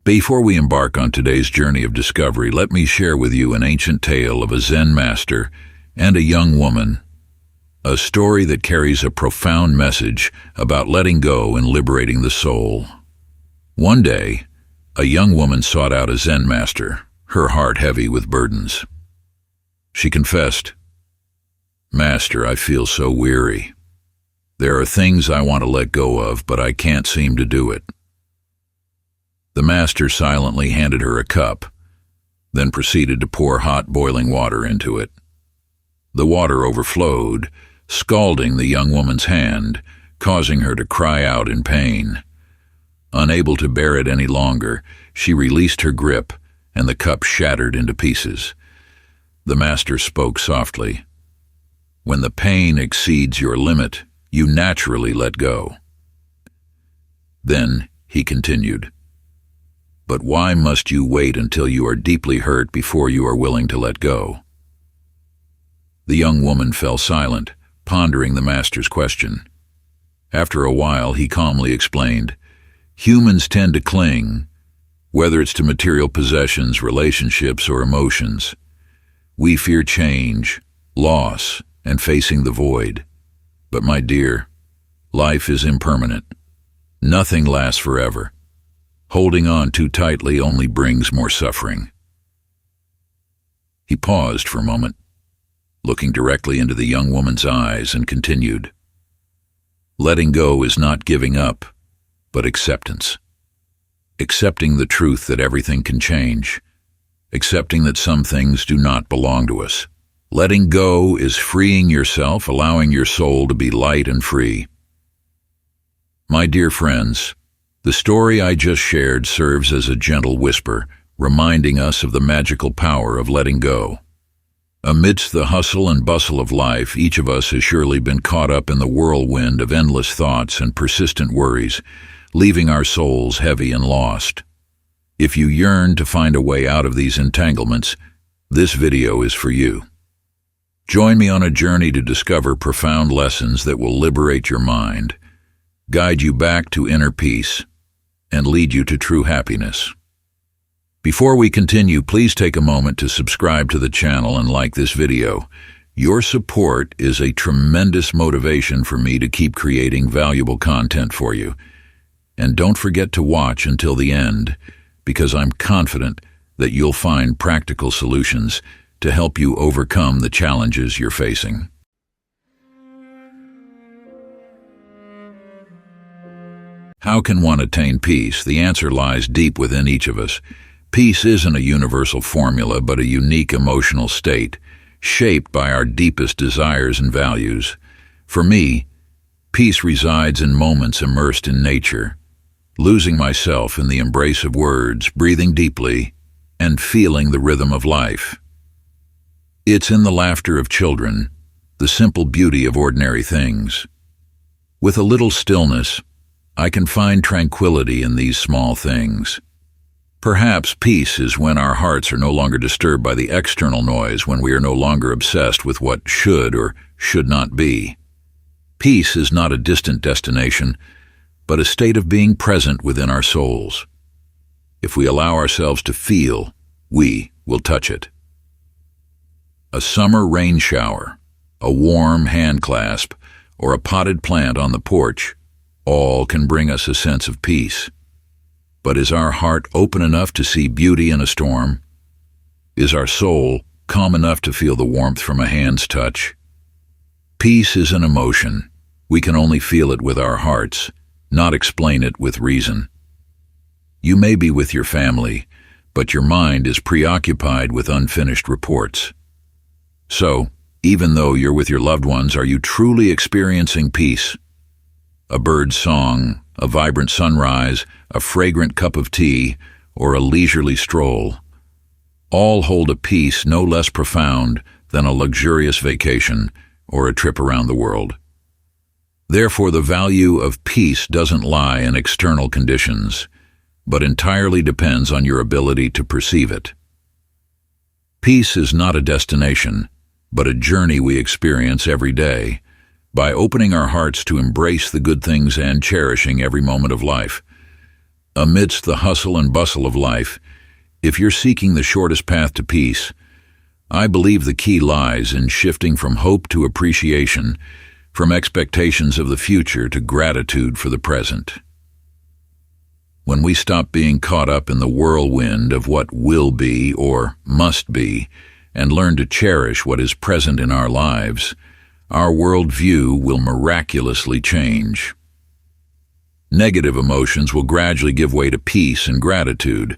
Before we embark on today's journey of discovery, let me share with you an ancient tale of a Zen master and a young woman, a story that carries a profound message about letting go and liberating the soul. One day, a young woman sought out a Zen master, her heart heavy with burdens. She confessed, "Master, I feel so weary. There are things I want to let go of, but I can't seem to do it." The master silently handed her a cup, then proceeded to pour hot boiling water into it. The water overflowed, scalding the young woman's hand, causing her to cry out in pain. Unable to bear it any longer, she released her grip, and the cup shattered into pieces. The master spoke softly. "When the pain exceeds your limit, you naturally let go." Then he continued, "But why must you wait until you are deeply hurt before you are willing to let go?" The young woman fell silent, pondering the master's question. After a while, he calmly explained, "Humans tend to cling, whether it's to material possessions, relationships, or emotions. We fear change, loss, and facing the void. But my dear, life is impermanent. Nothing lasts forever. Holding on too tightly only brings more suffering." He paused for a moment, looking directly into the young woman's eyes, and continued, "Letting go is not giving up, but acceptance. Accepting the truth that everything can change. Accepting that some things do not belong to us. Letting go is freeing yourself, allowing your soul to be light and free." My dear friends, the story I just shared serves as a gentle whisper, reminding us of the magical power of letting go. Amidst the hustle and bustle of life, each of us has surely been caught up in the whirlwind of endless thoughts and persistent worries, leaving our souls heavy and lost. If you yearn to find a way out of these entanglements, this video is for you. Join me on a journey to discover profound lessons that will liberate your mind, guide you back to inner peace, and lead you to true happiness. Before we continue, please take a moment to subscribe to the channel and like this video. Your support is a tremendous motivation for me to keep creating valuable content for you. And don't forget to watch until the end, because I'm confident that you'll find practical solutions to help you overcome the challenges you're facing. How can one attain peace? The answer lies deep within each of us. Peace isn't a universal formula, but a unique emotional state, shaped by our deepest desires and values. For me, peace resides in moments immersed in nature, losing myself in the embrace of words, breathing deeply, and feeling the rhythm of life. It's in the laughter of children, the simple beauty of ordinary things. With a little stillness, I can find tranquility in these small things. Perhaps peace is when our hearts are no longer disturbed by the external noise, when we are no longer obsessed with what should or should not be. Peace is not a distant destination, but a state of being present within our souls. If we allow ourselves to feel, we will touch it. A summer rain shower, a warm hand clasp, or a potted plant on the porch, all can bring us a sense of peace. But is our heart open enough to see beauty in a storm? Is our soul calm enough to feel the warmth from a hand's touch? Peace is an emotion. We can only feel it with our hearts, not explain it with reason. You may be with your family, but your mind is preoccupied with unfinished reports. So, even though you're with your loved ones, are you truly experiencing peace? A bird's song, a vibrant sunrise, a fragrant cup of tea, or a leisurely stroll, all hold a peace no less profound than a luxurious vacation or a trip around the world. Therefore, the value of peace doesn't lie in external conditions, but entirely depends on your ability to perceive it. Peace is not a destination, but a journey we experience every day, by opening our hearts to embrace the good things and cherishing every moment of life. Amidst the hustle and bustle of life, if you're seeking the shortest path to peace, I believe the key lies in shifting from hope to appreciation, from expectations of the future to gratitude for the present. When we stop being caught up in the whirlwind of what will be or must be, and learn to cherish what is present in our lives, our worldview will miraculously change. Negative emotions will gradually give way to peace and gratitude.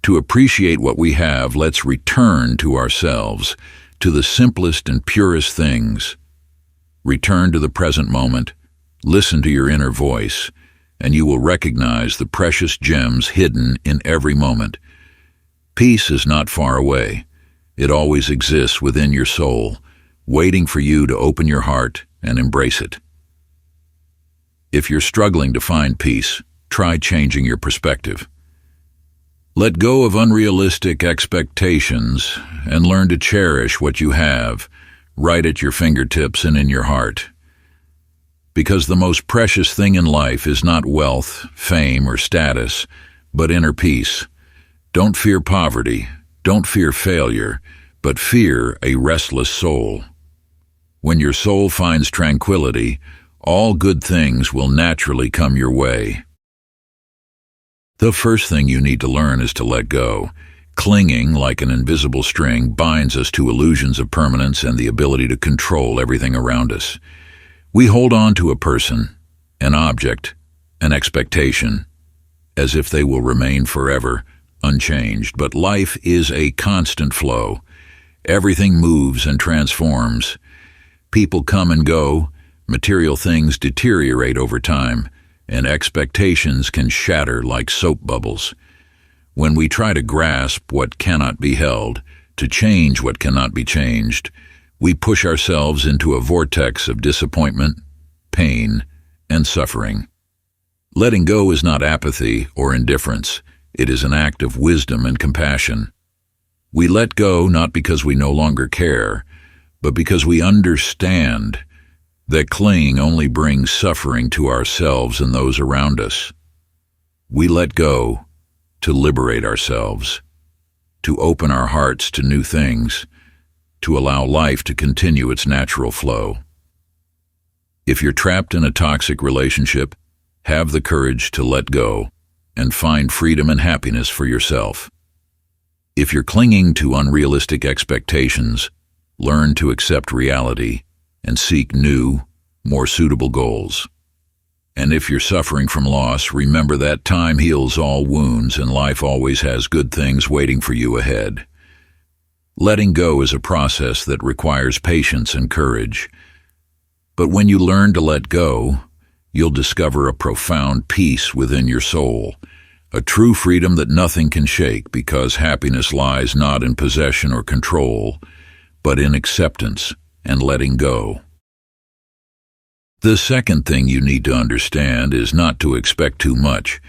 To appreciate what we have, let's return to ourselves, to the simplest and purest things. Return to the present moment, listen to your inner voice, and you will recognize the precious gems hidden in every moment. Peace is not far away. It always exists within your soul, waiting for you to open your heart and embrace it. If you're struggling to find peace, try changing your perspective. Let go of unrealistic expectations and learn to cherish what you have, right at your fingertips and in your heart. Because the most precious thing in life is not wealth, fame, or status, but inner peace. Don't fear poverty, don't fear failure, but fear a restless soul. When your soul finds tranquility, all good things will naturally come your way. The first thing you need to learn is to let go. Clinging, like an invisible string, binds us to illusions of permanence and the ability to control everything around us. We hold on to a person, an object, an expectation, as if they will remain forever, unchanged. But life is a constant flow. Everything moves and transforms. People come and go, material things deteriorate over time, and expectations can shatter like soap bubbles. When we try to grasp what cannot be held, to change what cannot be changed, we push ourselves into a vortex of disappointment, pain, and suffering. Letting go is not apathy or indifference. It is an act of wisdom and compassion. We let go not because we no longer care, but because we understand that clinging only brings suffering to ourselves and those around us. We let go to liberate ourselves, to open our hearts to new things, to allow life to continue its natural flow. If you're trapped in a toxic relationship, have the courage to let go and find freedom and happiness for yourself. If you're clinging to unrealistic expectations, learn to accept reality and seek new, more suitable goals. And if you're suffering from loss, remember that time heals all wounds and life always has good things waiting for you ahead. Letting go is a process that requires patience and courage. But when you learn to let go, you'll discover a profound peace within your soul, a true freedom that nothing can shake, because happiness lies not in possession or control, but in acceptance and letting go. The second thing you need to understand is not to expect too much.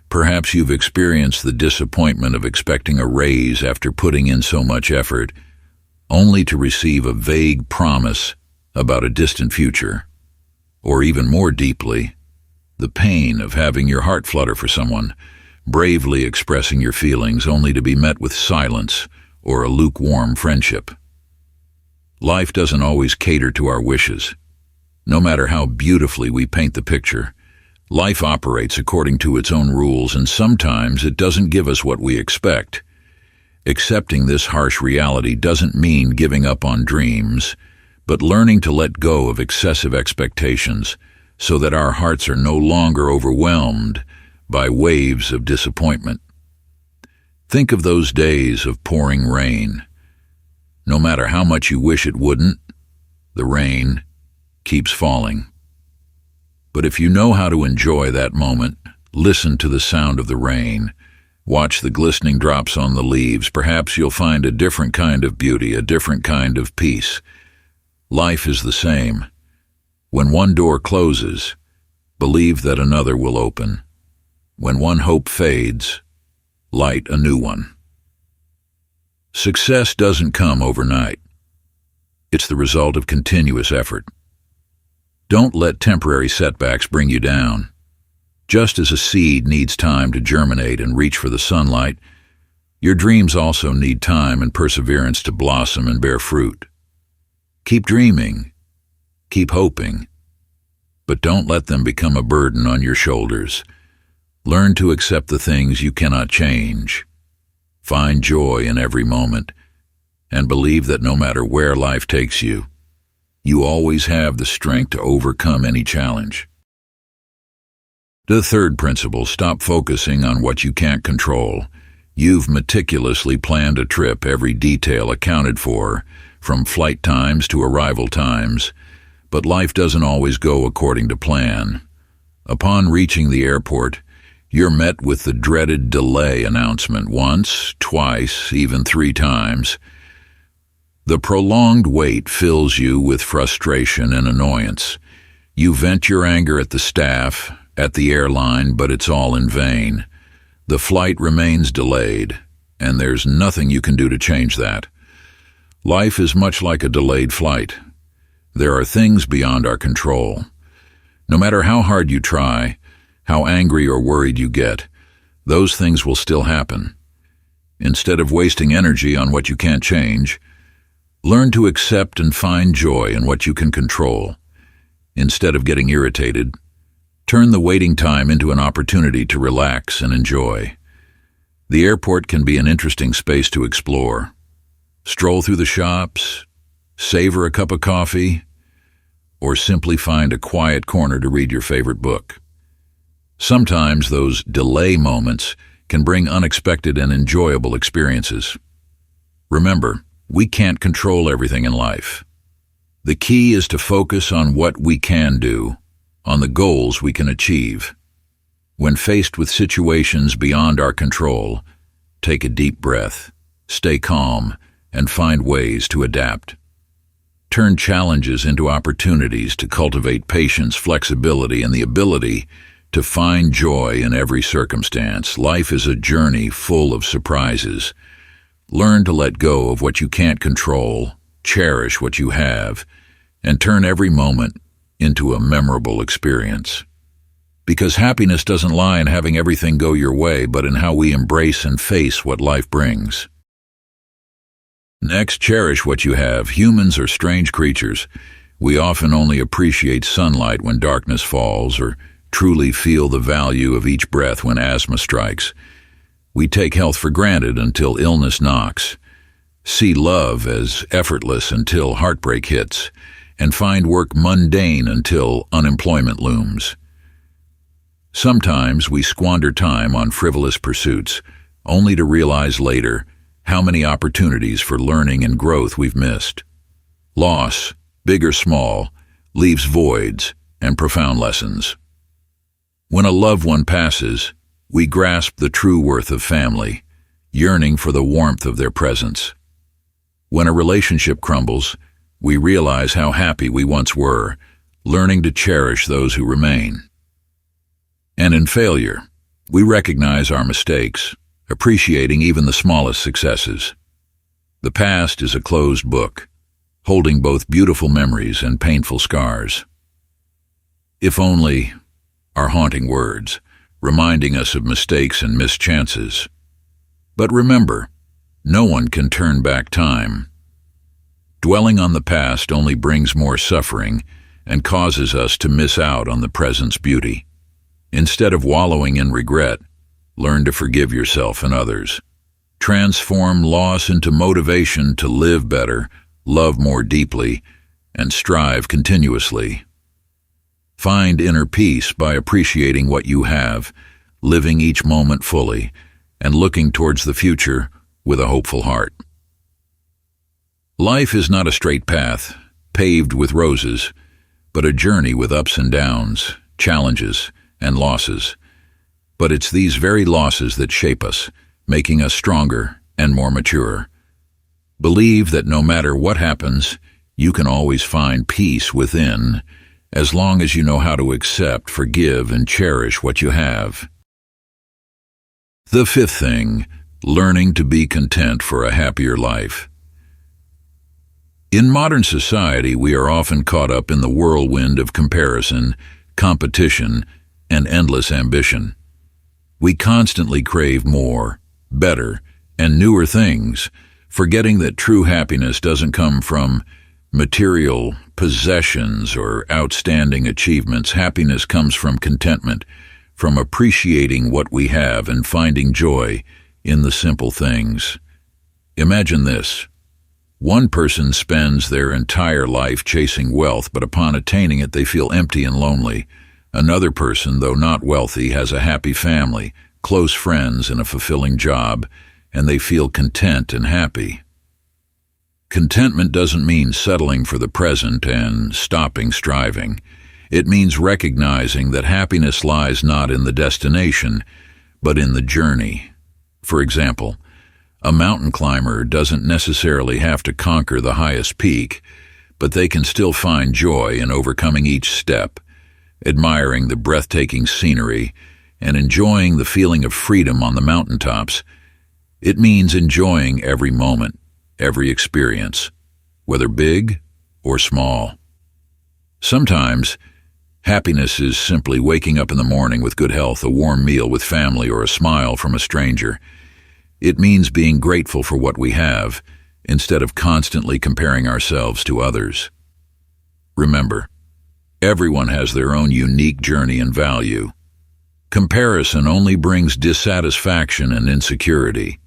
Perhaps you've experienced the disappointment of expecting a raise after putting in so much effort, only to receive a vague promise about a distant future. Or even more deeply, the pain of having your heart flutter for someone, bravely expressing your feelings only to be met with silence or a lukewarm friendship. Life doesn't always cater to our wishes. No matter how beautifully we paint the picture, life operates according to its own rules, and sometimes it doesn't give us what we expect. Accepting this harsh reality doesn't mean giving up on dreams, but learning to let go of excessive expectations so that our hearts are no longer overwhelmed by waves of disappointment. Think of those days of pouring rain. No matter how much you wish it wouldn't, the rain keeps falling. But if you know how to enjoy that moment, listen to the sound of the rain, watch the glistening drops on the leaves, perhaps you'll find a different kind of beauty, a different kind of peace. Life is the same. When one door closes, believe that another will open. When one hope fades, light a new one. Success doesn't come overnight. It's the result of continuous effort. Don't let temporary setbacks bring you down. Just as a seed needs time to germinate and reach for the sunlight, your dreams also need time and perseverance to blossom and bear fruit. Keep dreaming, keep hoping, but don't let them become a burden on your shoulders. Learn to accept the things you cannot change. Find joy in every moment, and believe that no matter where life takes you, you always have the strength to overcome any challenge. The third principle, stop focusing on what you can't control. You've meticulously planned a trip, every detail accounted for, from flight times to arrival times, but life doesn't always go according to plan. Upon reaching the airport, you're met with the dreaded delay announcement once, twice, even 3 times. The prolonged wait fills you with frustration and annoyance. You vent your anger at the staff, at the airline, but it's all in vain. The flight remains delayed, and there's nothing you can do to change that. Life is much like a delayed flight. There are things beyond our control. No matter how hard you try, how angry or worried you get, those things will still happen. Instead of wasting energy on what you can't change, learn to accept and find joy in what you can control. Instead of getting irritated, turn the waiting time into an opportunity to relax and enjoy. The airport can be an interesting space to explore. Stroll through the shops, savor a cup of coffee, or simply find a quiet corner to read your favorite book. Sometimes those delay moments can bring unexpected and enjoyable experiences. Remember, we can't control everything in life. The key is to focus on what we can do, on the goals we can achieve. When faced with situations beyond our control, take a deep breath, stay calm, and find ways to adapt. Turn challenges into opportunities to cultivate patience, flexibility, and the ability to find joy in every circumstance. Life is a journey full of surprises. Learn to let go of what you can't control, cherish what you have, and turn every moment into a memorable experience. Because happiness doesn't lie in having everything go your way, but in how we embrace and face what life brings. Next, cherish what you have. Humans are strange creatures. We often only appreciate sunlight when darkness falls, or truly feel the value of each breath when asthma strikes. We take health for granted until illness knocks, see love as effortless until heartbreak hits, and find work mundane until unemployment looms. Sometimes we squander time on frivolous pursuits, only to realize later how many opportunities for learning and growth we've missed. Loss, big or small, leaves voids and profound lessons. When a loved one passes, we grasp the true worth of family, yearning for the warmth of their presence. When a relationship crumbles, we realize how happy we once were, learning to cherish those who remain. And in failure, we recognize our mistakes, appreciating even the smallest successes. The past is a closed book, holding both beautiful memories and painful scars. If only are haunting words, reminding us of mistakes and missed chances. But remember, no one can turn back time. Dwelling on the past only brings more suffering and causes us to miss out on the present's beauty. Instead of wallowing in regret, learn to forgive yourself and others. Transform loss into motivation to live better, love more deeply, and strive continuously. Find inner peace by appreciating what you have, living each moment fully, and looking towards the future with a hopeful heart. Life is not a straight path, paved with roses, but a journey with ups and downs, challenges, and losses. But it's these very losses that shape us, making us stronger and more mature. Believe that no matter what happens, you can always find peace within, as long as you know how to accept, forgive, and cherish what you have. The fifth thing, learning to be content for a happier life. In modern society, we are often caught up in the whirlwind of comparison, competition, and endless ambition. We constantly crave more, better, and newer things, forgetting that true happiness doesn't come from material possessions or outstanding achievements. Happiness comes from contentment, from appreciating what we have and finding joy in the simple things. Imagine this. One person spends their entire life chasing wealth, but upon attaining it they feel empty and lonely. Another person, though not wealthy, has a happy family, close friends, and a fulfilling job, and they feel content and happy. Contentment doesn't mean settling for the present and stopping striving. It means recognizing that happiness lies not in the destination, but in the journey. For example, a mountain climber doesn't necessarily have to conquer the highest peak, but they can still find joy in overcoming each step, admiring the breathtaking scenery, and enjoying the feeling of freedom on the mountaintops. It means enjoying every moment, every experience, whether big or small. Sometimes, happiness is simply waking up in the morning with good health, a warm meal with family, or a smile from a stranger. It means being grateful for what we have, instead of constantly comparing ourselves to others. Remember, everyone has their own unique journey and value. Comparison only brings dissatisfaction and insecurity.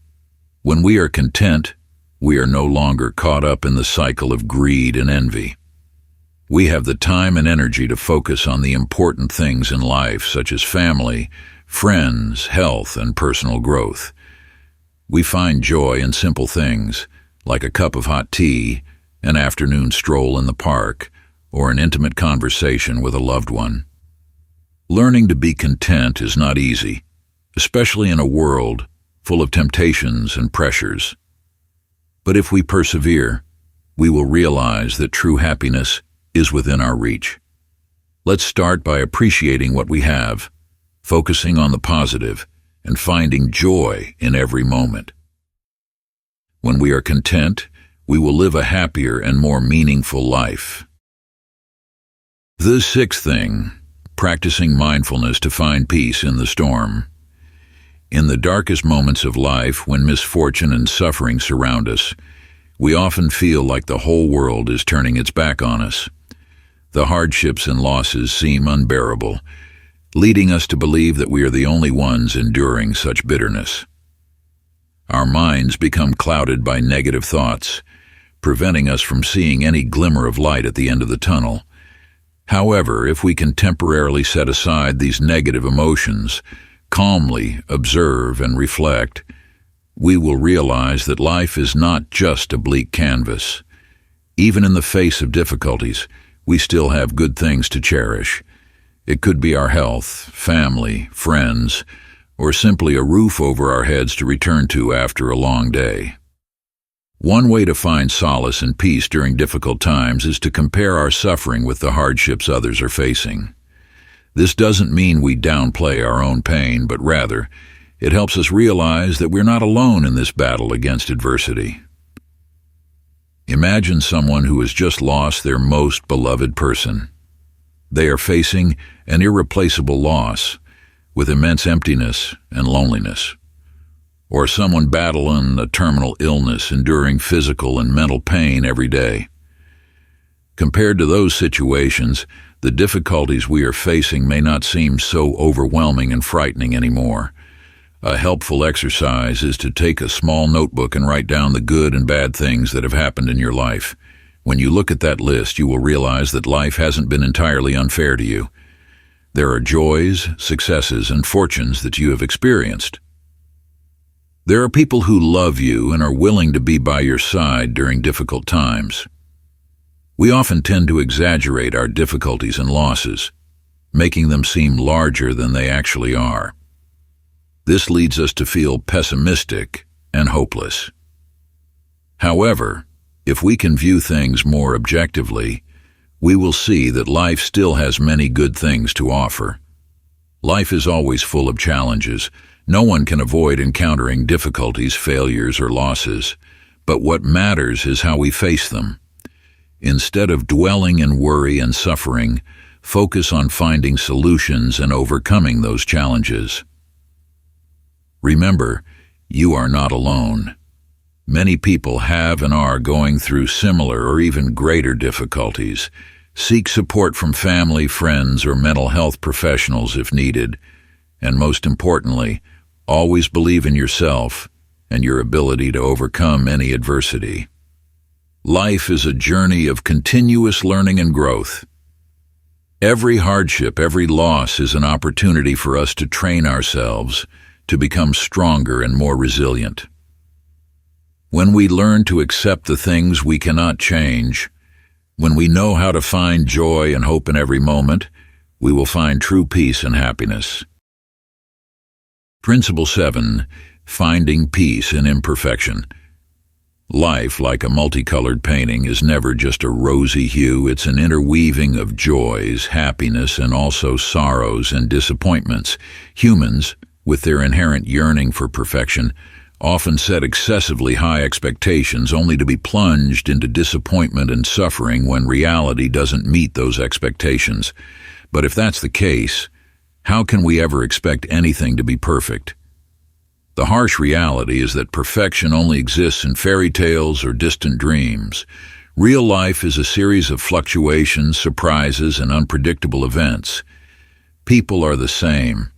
When we are content, we are no longer caught up in the cycle of greed and envy. We have the time and energy to focus on the important things in life, such as family, friends, health, and personal growth. We find joy in simple things, like a cup of hot tea, an afternoon stroll in the park, or an intimate conversation with a loved one. Learning to be content is not easy, especially in a world full of temptations and pressures. But if we persevere, we will realize that true happiness is within our reach. Let's start by appreciating what we have, focusing on the positive, and finding joy in every moment. When we are content, we will live a happier and more meaningful life. The sixth thing, practicing mindfulness to find peace in the storm. In the darkest moments of life, when misfortune and suffering surround us, we often feel like the whole world is turning its back on us. The hardships and losses seem unbearable, leading us to believe that we are the only ones enduring such bitterness. Our minds become clouded by negative thoughts, preventing us from seeing any glimmer of light at the end of the tunnel. However, if we can temporarily set aside these negative emotions, calmly observe and reflect, we will realize that life is not just a bleak canvas. Even in the face of difficulties, we still have good things to cherish. It could be our health, family, friends, or simply a roof over our heads to return to after a long day. One way to find solace and peace during difficult times is to compare our suffering with the hardships others are facing. This doesn't mean we downplay our own pain, but rather, it helps us realize that we're not alone in this battle against adversity. Imagine someone who has just lost their most beloved person. They are facing an irreplaceable loss, with immense emptiness and loneliness. Or someone battling a terminal illness, enduring physical and mental pain every day. Compared to those situations, the difficulties we are facing may not seem so overwhelming and frightening anymore. A helpful exercise is to take a small notebook and write down the good and bad things that have happened in your life. When you look at that list, you will realize that life hasn't been entirely unfair to you. There are joys, successes, and fortunes that you have experienced. There are people who love you and are willing to be by your side during difficult times. We often tend to exaggerate our difficulties and losses, making them seem larger than they actually are. This leads us to feel pessimistic and hopeless. However, if we can view things more objectively, we will see that life still has many good things to offer. Life is always full of challenges. No one can avoid encountering difficulties, failures, or losses, but what matters is how we face them. Instead of dwelling in worry and suffering, Focus on finding solutions and overcoming those challenges. Remember, you are not alone. Many people have and are going through similar or even greater difficulties. Seek support from family, friends, or mental health professionals if needed. And most importantly, always believe in yourself and your ability to overcome any adversity. Life is a journey of continuous learning and growth. Every hardship, every loss is an opportunity for us to train ourselves to become stronger and more resilient. When we learn to accept the things we cannot change, when we know how to find joy and hope in every moment, we will find true peace and happiness. Principle 7. Finding peace in imperfection. Life, like a multicolored painting, is never just a rosy hue. It's an interweaving of joys, happiness, and also sorrows and disappointments. Humans, with their inherent yearning for perfection, often set excessively high expectations only to be plunged into disappointment and suffering when reality doesn't meet those expectations. But if that's the case, how can we ever expect anything to be perfect? The harsh reality is that perfection only exists in fairy tales or distant dreams. Real life is a series of fluctuations, surprises, and unpredictable events. People are the same.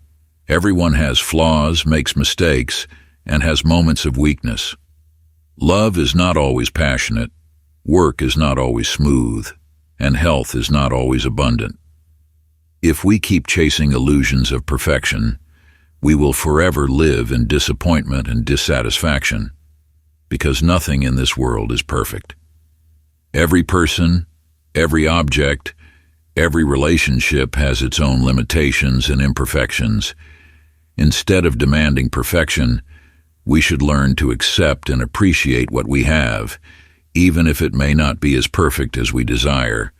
Everyone has flaws, makes mistakes, and has moments of weakness. Love is not always passionate, work is not always smooth, and health is not always abundant. If we keep chasing illusions of perfection, we will forever live in disappointment and dissatisfaction, because nothing in this world is perfect. Every person, every object, every relationship has its own limitations and imperfections. Instead of demanding perfection, we should learn to accept and appreciate what we have, even if it may not be as perfect as we desire.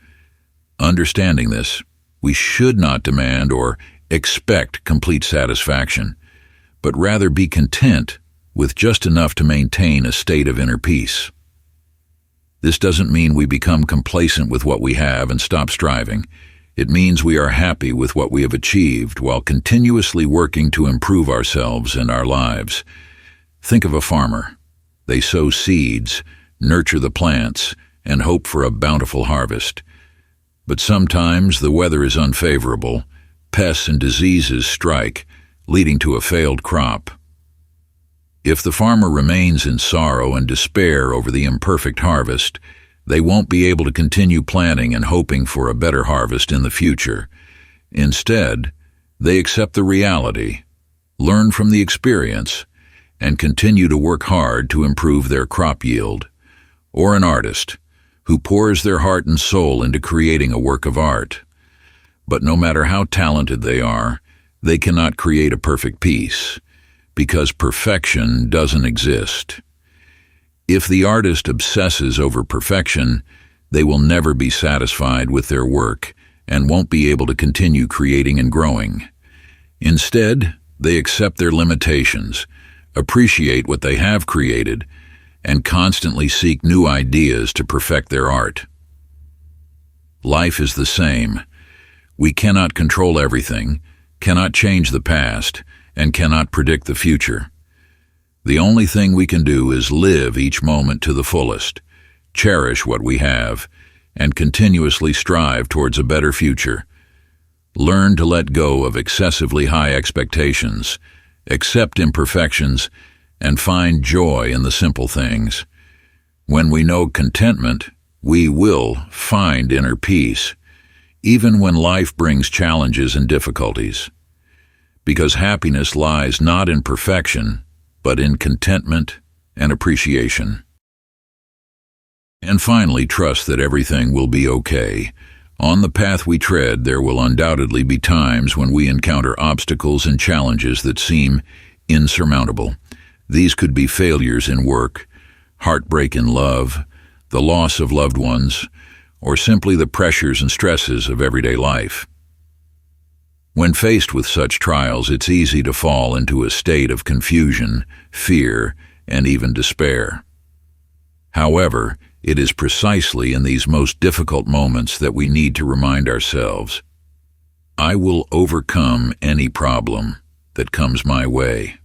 Understanding this, we should not demand or expect complete satisfaction, but rather be content with just enough to maintain a state of inner peace. This doesn't mean we become complacent with what we have and stop striving. It means we are happy with what we have achieved while continuously working to improve ourselves and our lives. Think of a farmer. They sow seeds, nurture the plants, and hope for a bountiful harvest. But sometimes the weather is unfavorable. Pests and diseases strike, leading to a failed crop. If the farmer remains in sorrow and despair over the imperfect harvest, they won't be able to continue planting and hoping for a better harvest in the future. Instead, they accept the reality, learn from the experience, and continue to work hard to improve their crop yield. Or an artist, who pours their heart and soul into creating a work of art. But no matter how talented they are, they cannot create a perfect piece, because perfection doesn't exist. If the artist obsesses over perfection, they will never be satisfied with their work and won't be able to continue creating and growing. Instead, they accept their limitations, appreciate what they have created, and constantly seek new ideas to perfect their art. Life is the same. We cannot control everything, cannot change the past, and cannot predict the future. The only thing we can do is live each moment to the fullest, cherish what we have, and continuously strive towards a better future. Learn to let go of excessively high expectations, accept imperfections, and find joy in the simple things. When we know contentment, we will find inner peace, even when life brings challenges and difficulties. Because happiness lies not in perfection, but in contentment and appreciation. And finally, trust that everything will be okay. On the path we tread, there will undoubtedly be times when we encounter obstacles and challenges that seem insurmountable. These could be failures in work, heartbreak in love, the loss of loved ones, or simply the pressures and stresses of everyday life. When faced with such trials, it's easy to fall into a state of confusion, fear, and even despair. However, it is precisely in these most difficult moments that we need to remind ourselves I will overcome any problem that comes my way.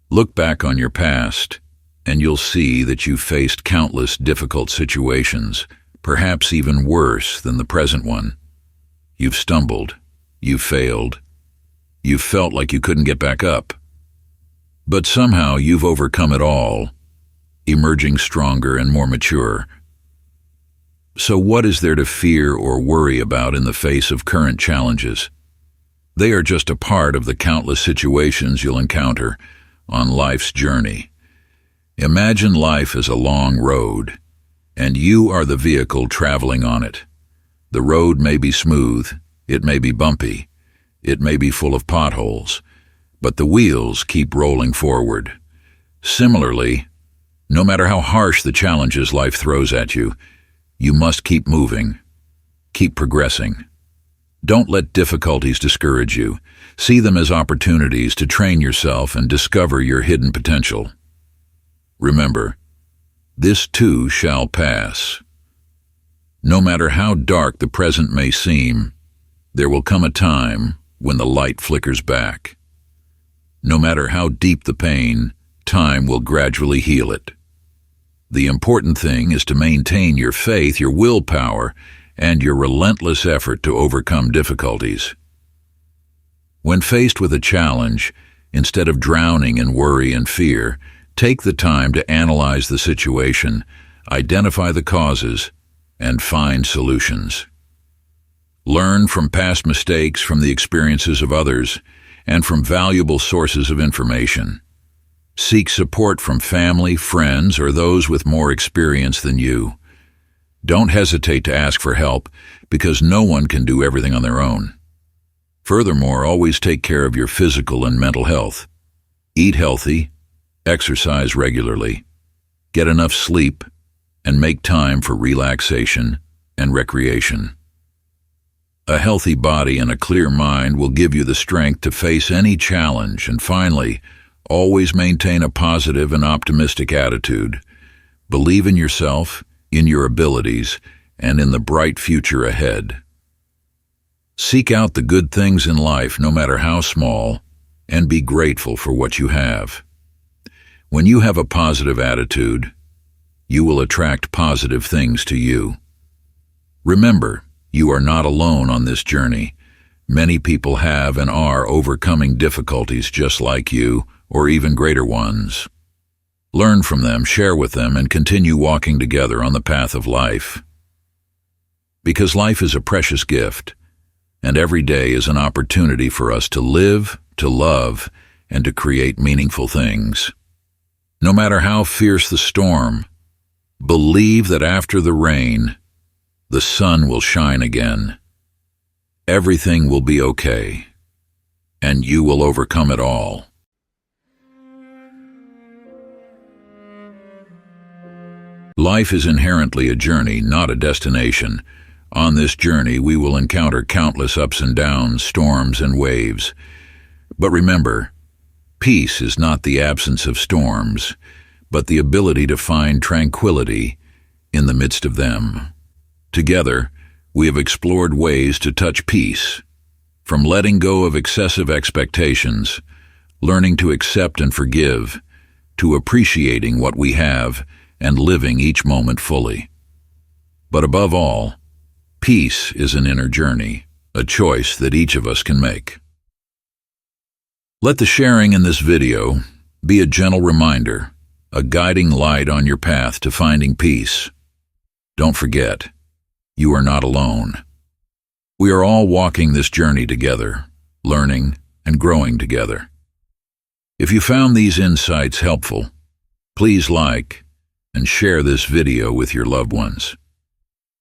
Look back on your past, and you'll see that you've faced countless difficult situations, perhaps even worse than the present one. You've stumbled, you've failed, you've felt like you couldn't get back up. But somehow you've overcome it all, emerging stronger and more mature. So what is there to fear or worry about in the face of current challenges? They are just a part of the countless situations you'll encounter on life's journey. Imagine life as a long road, and you are the vehicle traveling on it. The road may be smooth, it may be bumpy, it may be full of potholes, but the wheels keep rolling forward. Similarly, no matter how harsh the challenges life throws at you, you must keep moving, keep progressing. Don't let difficulties discourage you. See them as opportunities to train yourself and discover your hidden potential. Remember, this too shall pass. No matter how dark the present may seem, there will come a time when the light flickers back. No matter how deep the pain, time will gradually heal it. The important thing is to maintain your faith, your willpower, and your relentless effort to overcome difficulties. When faced with a challenge, instead of drowning in worry and fear, take the time to analyze the situation, identify the causes, and find solutions. Learn from past mistakes, from the experiences of others, and from valuable sources of information. Seek support from family, friends, or those with more experience than you. Don't hesitate to ask for help, because no one can do everything on their own. Furthermore, always take care of your physical and mental health. Eat healthy, exercise regularly, get enough sleep, and make time for relaxation and recreation. A healthy body and a clear mind will give you the strength to face any challenge. And finally, always maintain a positive and optimistic attitude. Believe in yourself, in your abilities, and in the bright future ahead. Seek out the good things in life, no matter how small, and be grateful for what you have. When you have a positive attitude, you will attract positive things to you. Remember, you are not alone on this journey. Many people have and are overcoming difficulties just like you, or even greater ones. Learn from them, share with them, and continue walking together on the path of life. Because life is a precious gift, and every day is an opportunity for us to live, to love, and to create meaningful things. No matter how fierce the storm, believe that after the rain, the sun will shine again. Everything will be okay, and you will overcome it all. Life is inherently a journey, not a destination. On this journey, we will encounter countless ups and downs, storms and waves. But remember, peace is not the absence of storms, but the ability to find tranquility in the midst of them. Together, we have explored ways to touch peace, from letting go of excessive expectations, learning to accept and forgive, to appreciating what we have and living each moment fully. But above all, peace is an inner journey, a choice that each of us can make. Let the sharing in this video be a gentle reminder, a guiding light on your path to finding peace. Don't forget, you are not alone. We are all walking this journey together, learning and growing together. If you found these insights helpful, please like and share this video with your loved ones.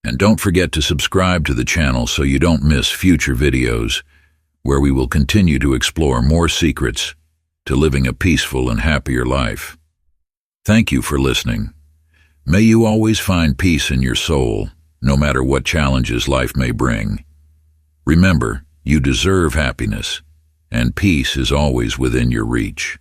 And don't forget to subscribe to the channel so you don't miss future videos where we will continue to explore more secrets to living a peaceful and happier life. Thank you for listening. May you always find peace in your soul, no matter what challenges life may bring. Remember, you deserve happiness, and peace is always within your reach.